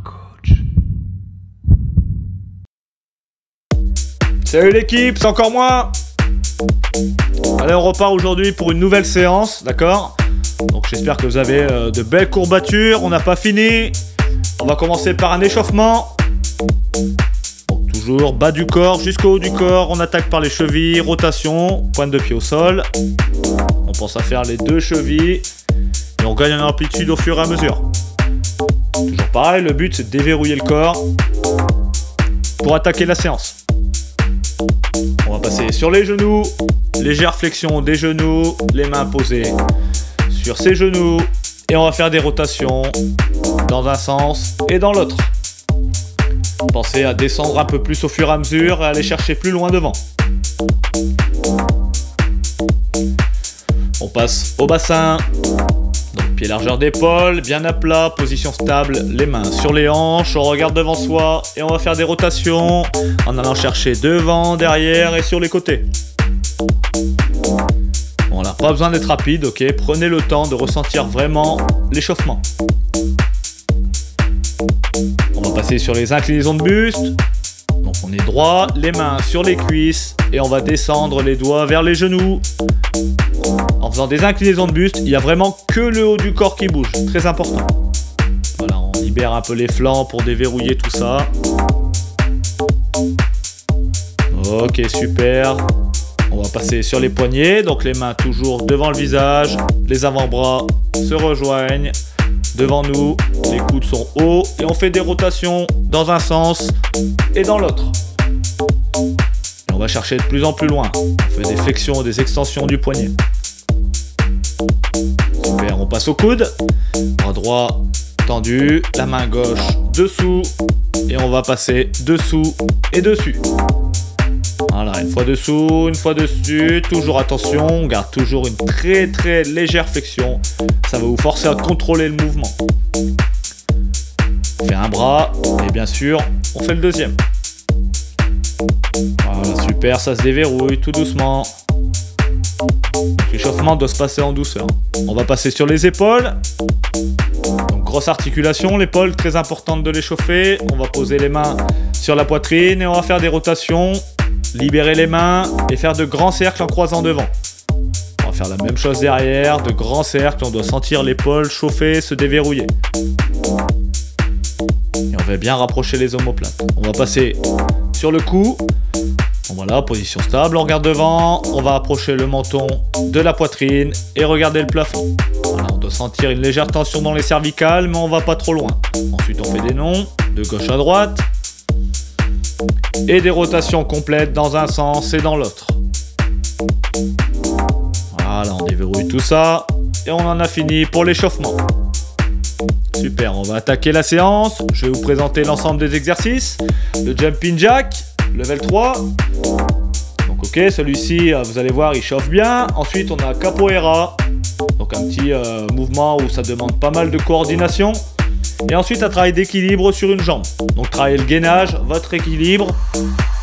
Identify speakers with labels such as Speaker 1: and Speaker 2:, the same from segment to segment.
Speaker 1: Coach. Salut l'équipe, c'est encore moi. Allez, on repart aujourd'hui pour une nouvelle séance, d'accord? Donc j'espère que vous avez de belles courbatures. On n'a pas fini. On va commencer par un échauffement. Donc, toujours bas du corps jusqu'au haut du corps. On attaque par les chevilles, rotation, pointe de pied au sol. On pense à faire les deux chevilles. Et on gagne en amplitude au fur et à mesure. Toujours pareil, le but c'est de déverrouiller le corps pour attaquer la séance. On va passer sur les genoux, légère flexion des genoux, les mains posées sur ses genoux et on va faire des rotations dans un sens et dans l'autre. Pensez à descendre un peu plus au fur et à mesure et à aller chercher plus loin devant. On passe au bassin. Donc pied largeur d'épaule, bien à plat, position stable, les mains sur les hanches, on regarde devant soi et on va faire des rotations en allant chercher devant, derrière et sur les côtés. Voilà, pas besoin d'être rapide, ok, prenez le temps de ressentir vraiment l'échauffement. On va passer sur les inclinaisons de buste. Donc on est droit, les mains sur les cuisses et on va descendre les doigts vers les genoux. En faisant des inclinaisons de buste, il n'y a vraiment que le haut du corps qui bouge, très important. Voilà, on libère un peu les flancs pour déverrouiller tout ça. Ok, super. On va passer sur les poignets, donc les mains toujours devant le visage, les avant-bras se rejoignent devant nous, les coudes sont hauts et on fait des rotations dans un sens et dans l'autre. On va chercher de plus en plus loin. On fait des flexions, des extensions du poignet. Super, on passe au coude. Bras droit tendu, la main gauche dessous. Et on va passer dessous et dessus. Voilà, une fois dessous, une fois dessus. Toujours attention, on garde toujours une très très légère flexion. Ça va vous forcer à contrôler le mouvement. On fait un bras et bien sûr, on fait le deuxième. Voilà, super, ça se déverrouille tout doucement. L'échauffement doit se passer en douceur. On va passer sur les épaules. Donc, grosse articulation, l'épaule, très importante de l'échauffer. On va poser les mains sur la poitrine et on va faire des rotations. Libérer les mains et faire de grands cercles en croisant devant. On va faire la même chose derrière, de grands cercles. On doit sentir l'épaule chauffer, se déverrouiller. Et on va bien rapprocher les omoplates. On va passer sur le cou. Voilà, position stable, on regarde devant, on va approcher le menton de la poitrine et regarder le plafond. Voilà, on doit sentir une légère tension dans les cervicales, mais on va pas trop loin. Ensuite, on fait des nons, de gauche à droite, et des rotations complètes dans un sens et dans l'autre. Voilà, on déverrouille tout ça, et on en a fini pour l'échauffement. Super, on va attaquer la séance. Je vais vous présenter l'ensemble des exercices. Le jumping jack. Level 3. Donc ok, celui-ci, vous allez voir, il chauffe bien. Ensuite, on a capoeira. Donc un petit mouvement où ça demande pas mal de coordination. Et ensuite, un travail d'équilibre sur une jambe. Donc travaillez le gainage, votre équilibre.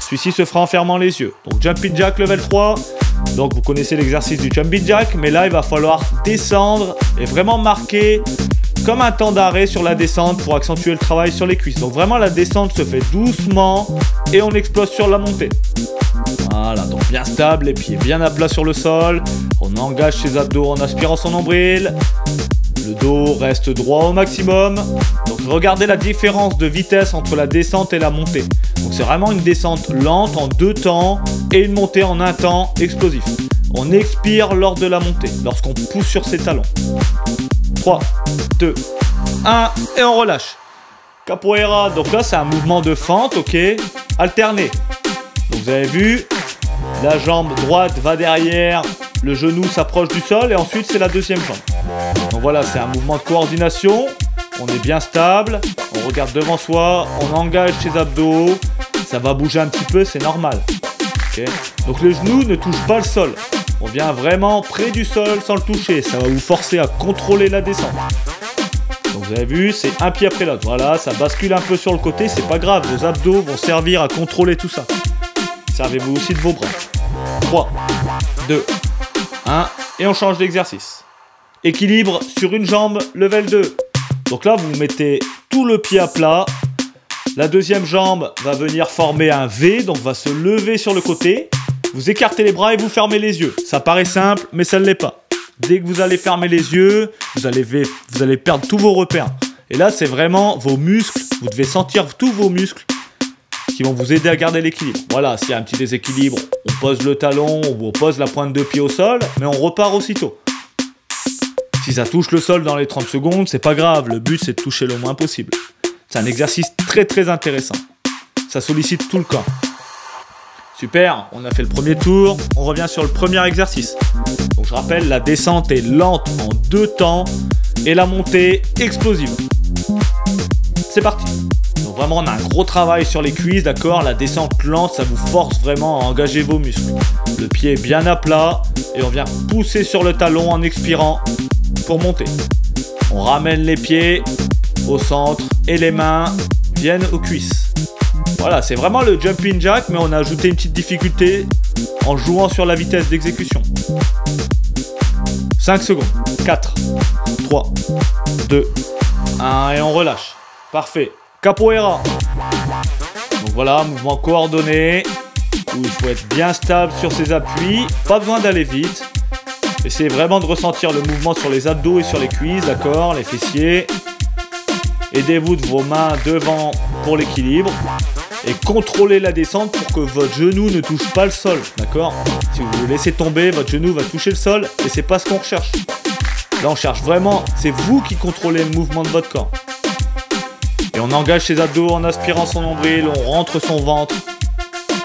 Speaker 1: Celui-ci se fera en fermant les yeux. Donc jumping jack level 3. Donc vous connaissez l'exercice du jumping jack. Mais là, il va falloir descendre et vraiment marquer comme un temps d'arrêt sur la descente pour accentuer le travail sur les cuisses. Donc vraiment la descente se fait doucement et on explose sur la montée. Voilà, donc bien stable, les pieds bien à plat sur le sol. On engage ses abdos en aspirant son nombril. Le dos reste droit au maximum. Donc regardez la différence de vitesse entre la descente et la montée. Donc c'est vraiment une descente lente en 2 temps et une montée en 1 temps explosif. On expire lors de la montée, lorsqu'on pousse sur ses talons. 3, 2, 1 et on relâche. Capoeira, donc là c'est un mouvement de fente, ok, alterné. Donc vous avez vu, la jambe droite va derrière, le genou s'approche du sol et ensuite c'est la deuxième jambe. Donc voilà, c'est un mouvement de coordination, on est bien stable, on regarde devant soi, on engage ses abdos, ça va bouger un petit peu, c'est normal. Okay. Donc le genou ne touche pas le sol. On vient vraiment près du sol sans le toucher. Ça va vous forcer à contrôler la descente. Donc vous avez vu, c'est un pied après l'autre. Voilà, ça bascule un peu sur le côté, c'est pas grave. Vos abdos vont servir à contrôler tout ça. Servez-vous aussi de vos bras. 3, 2, 1, et on change d'exercice. Équilibre sur une jambe, level 2. Donc là, vous mettez tout le pied à plat. La deuxième jambe va venir former un V, donc va se lever sur le côté. Vous écartez les bras et vous fermez les yeux. Ça paraît simple, mais ça ne l'est pas. Dès que vous allez fermer les yeux, vous allez perdre tous vos repères. Et là, c'est vraiment vos muscles. Vous devez sentir tous vos muscles qui vont vous aider à garder l'équilibre. Voilà, s'il y a un petit déséquilibre, on pose le talon, on pose la pointe de pied au sol, mais on repart aussitôt. Si ça touche le sol dans les 30 secondes, c'est pas grave. Le but, c'est de toucher le moins possible. C'est un exercice très très intéressant. Ça sollicite tout le corps. Super, on a fait le premier tour. On revient sur le premier exercice. Donc je rappelle, la descente est lente en 2 temps et la montée explosive. C'est parti. Donc vraiment, on a un gros travail sur les cuisses, d'accord? La descente lente, ça vous force vraiment à engager vos muscles. Le pied est bien à plat et on vient pousser sur le talon en expirant pour monter. On ramène les pieds au centre et les mains viennent aux cuisses. Voilà, c'est vraiment le jumping jack, mais on a ajouté une petite difficulté en jouant sur la vitesse d'exécution. 5 secondes. 4, 3, 2, 1 et on relâche. Parfait. Capoeira. Donc voilà, mouvement coordonné où il faut être bien stable sur ses appuis. Pas besoin d'aller vite. Essayez vraiment de ressentir le mouvement sur les abdos et sur les cuisses, d'accord, les fessiers. Aidez-vous de vos mains devant pour l'équilibre. Et contrôlez la descente pour que votre genou ne touche pas le sol, d'accord? Si vous vous laissez tomber, votre genou va toucher le sol et c'est pas ce qu'on recherche. Là, on cherche vraiment, c'est vous qui contrôlez le mouvement de votre corps. Et on engage ses abdos en aspirant son nombril, on rentre son ventre.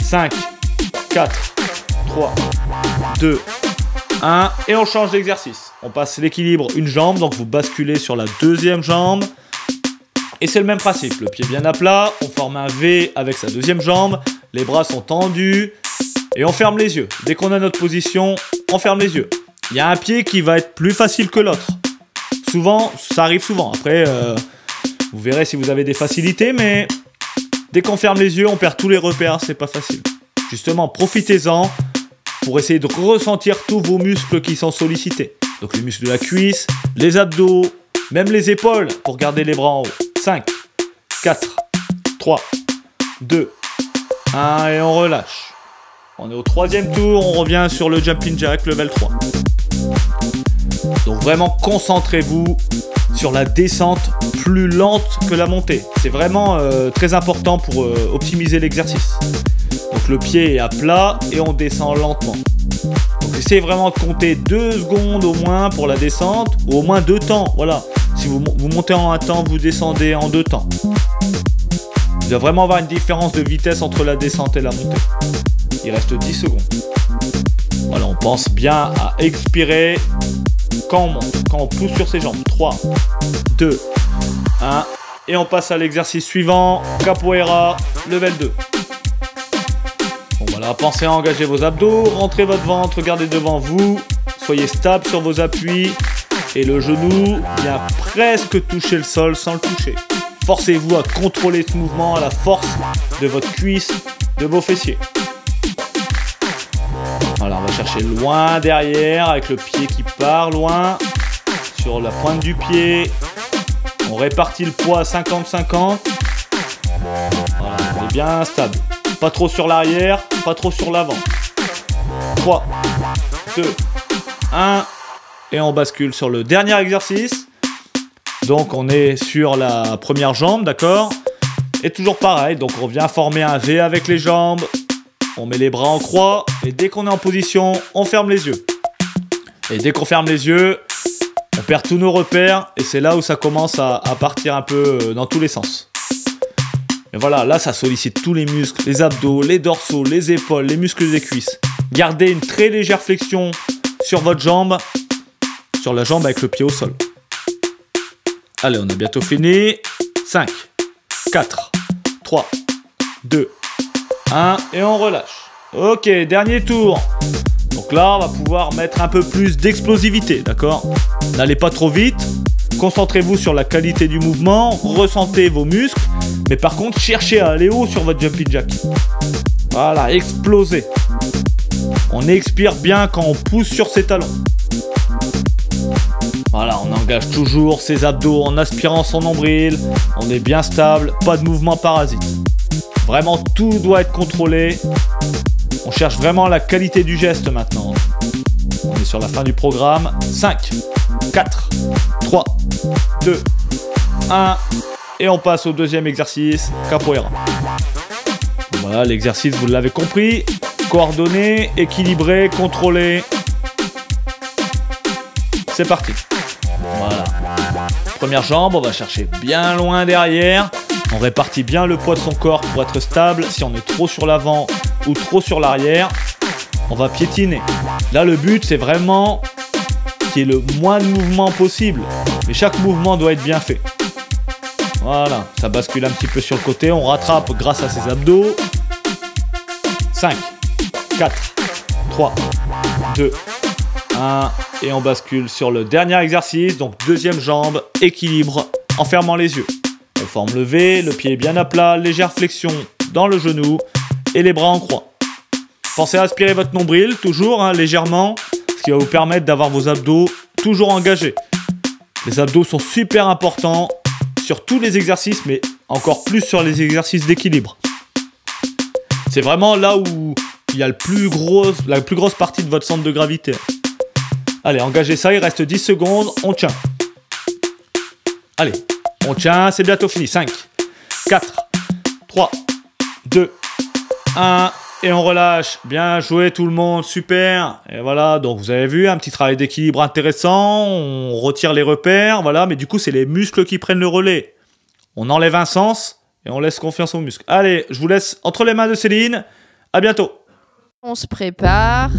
Speaker 1: 5, 4, 3, 2, 1 et on change d'exercice. On passe l'équilibre une jambe, donc vous basculez sur la deuxième jambe. Et c'est le même principe, le pied bien à plat, on forme un V avec sa deuxième jambe, les bras sont tendus et on ferme les yeux. Dès qu'on a notre position, on ferme les yeux. Il y a un pied qui va être plus facile que l'autre. Souvent, ça arrive souvent. Après, vous verrez si vous avez des facilités, mais dès qu'on ferme les yeux, on perd tous les repères, c'est pas facile. Justement, profitez-en pour essayer de ressentir tous vos muscles qui sont sollicités. Donc les muscles de la cuisse, les abdos, même les épaules pour garder les bras en haut. 5, 4, 3, 2, 1 et on relâche. On est au troisième tour, on revient sur le jumping jack level 3. Donc vraiment concentrez-vous sur la descente plus lente que la montée. C'est vraiment très important pour optimiser l'exercice. Donc le pied est à plat et on descend lentement. Donc essayez vraiment de compter 2 secondes au moins pour la descente, ou au moins 2 temps, voilà. Si vous montez en 1 temps, vous descendez en 2 temps. Il doit vraiment avoir une différence de vitesse entre la descente et la montée. Il reste 10 secondes. Voilà, on pense bien à expirer quand on monte, quand on pousse sur ses jambes. 3, 2, 1. Et on passe à l'exercice suivant, Capoeira, level 2. Bon voilà, pensez à engager vos abdos, rentrez votre ventre, regardez devant vous, soyez stable sur vos appuis. Et le genou vient presque toucher le sol sans le toucher. Forcez-vous à contrôler ce mouvement à la force de votre cuisse, de vos fessiers. Voilà, on va chercher loin derrière avec le pied qui part loin. Sur la pointe du pied. On répartit le poids à 50-50. Voilà, on est bien stable. Pas trop sur l'arrière, pas trop sur l'avant. 3, 2, 1... Et on bascule sur le dernier exercice. Donc on est sur la première jambe, d'accord? Et toujours pareil, donc on vient former un V avec les jambes. On met les bras en croix. Et dès qu'on est en position, on ferme les yeux. Et dès qu'on ferme les yeux, on perd tous nos repères. Et c'est là où ça commence à partir un peu dans tous les sens. Et voilà, là ça sollicite tous les muscles, les abdos, les dorsaux, les épaules, les muscles des cuisses. Gardez une très légère flexion sur votre jambe. Sur la jambe avec le pied au sol. Allez, on a bientôt fini. 5, 4, 3, 2, 1 et on relâche. Ok, dernier tour. Donc là, on va pouvoir mettre un peu plus d'explosivité, d'accord? N'allez pas trop vite. Concentrez-vous sur la qualité du mouvement. Ressentez vos muscles. Mais par contre, cherchez à aller haut sur votre jumping jack. Voilà, explosez. On expire bien quand on pousse sur ses talons. Voilà, on engage toujours ses abdos en aspirant son nombril. On est bien stable, pas de mouvement parasite. Vraiment, tout doit être contrôlé. On cherche vraiment la qualité du geste maintenant. On est sur la fin du programme. 5, 4, 3, 2, 1. Et on passe au deuxième exercice, capoeira. Voilà, l'exercice, vous l'avez compris. Coordonné, équilibré, contrôlé. C'est parti. Voilà. Première jambe, on va chercher bien loin derrière. On répartit bien le poids de son corps pour être stable. Si on est trop sur l'avant ou trop sur l'arrière, on va piétiner. Là, le but, c'est vraiment qu'il y ait le moins de mouvement possible. Mais chaque mouvement doit être bien fait. Voilà, ça bascule un petit peu sur le côté. On rattrape grâce à ses abdos. 5, 4, 3, 2, 1. Et on bascule sur le dernier exercice. Donc, deuxième jambe, équilibre en fermant les yeux. Forme levée, le pied est bien à plat, légère flexion dans le genou et les bras en croix. Pensez à aspirer votre nombril, toujours légèrement, ce qui va vous permettre d'avoir vos abdos toujours engagés. Les abdos sont super importants sur tous les exercices, mais encore plus sur les exercices d'équilibre. C'est vraiment là où il y a la plus grosse partie de votre centre de gravité. Allez, engagez ça, il reste 10 secondes, on tient. Allez. On tient, c'est bientôt fini. 5, 4, 3, 2, 1. Et on relâche. Bien joué tout le monde, super. Et voilà, donc vous avez vu, un petit travail d'équilibre intéressant. On retire les repères, voilà. Mais du coup, c'est les muscles qui prennent le relais. On enlève un sens et on laisse confiance aux muscles. Allez, je vous laisse entre les mains de Céline. À bientôt.
Speaker 2: On se prépare.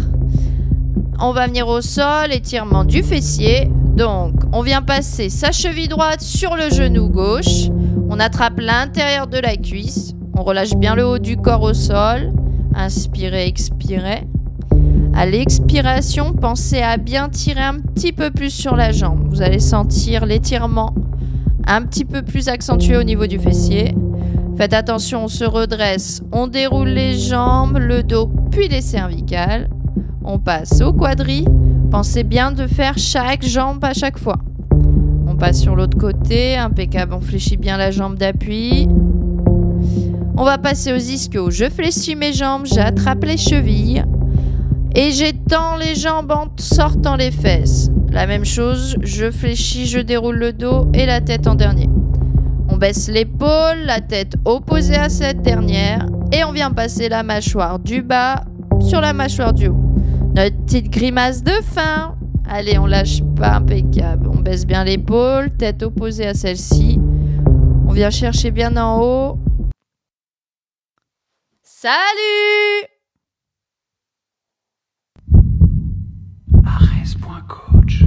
Speaker 2: On va venir au sol, étirement du fessier. Donc, on vient passer sa cheville droite sur le genou gauche. On attrape l'intérieur de la cuisse. On relâche bien le haut du corps au sol. Inspirez, expirez. À l'expiration, pensez à bien tirer un petit peu plus sur la jambe. Vous allez sentir l'étirement un petit peu plus accentué au niveau du fessier. Faites attention, on se redresse. On déroule les jambes, le dos, puis les cervicales. On passe au quadri. Pensez bien de faire chaque jambe à chaque fois. On passe sur l'autre côté, impeccable, on fléchit bien la jambe d'appui. On va passer aux ischios. Je fléchis mes jambes, j'attrape les chevilles et j'étends les jambes en sortant les fesses. La même chose, je fléchis, je déroule le dos et la tête en dernier. On baisse l'épaule, la tête opposée à cette dernière et on vient passer la mâchoire du bas sur la mâchoire du haut. Notre petite grimace de fin. Allez, on lâche pas, impeccable. On baisse bien l'épaule, tête opposée à celle-ci. On vient chercher bien en haut. Salut!
Speaker 3: Ares.coach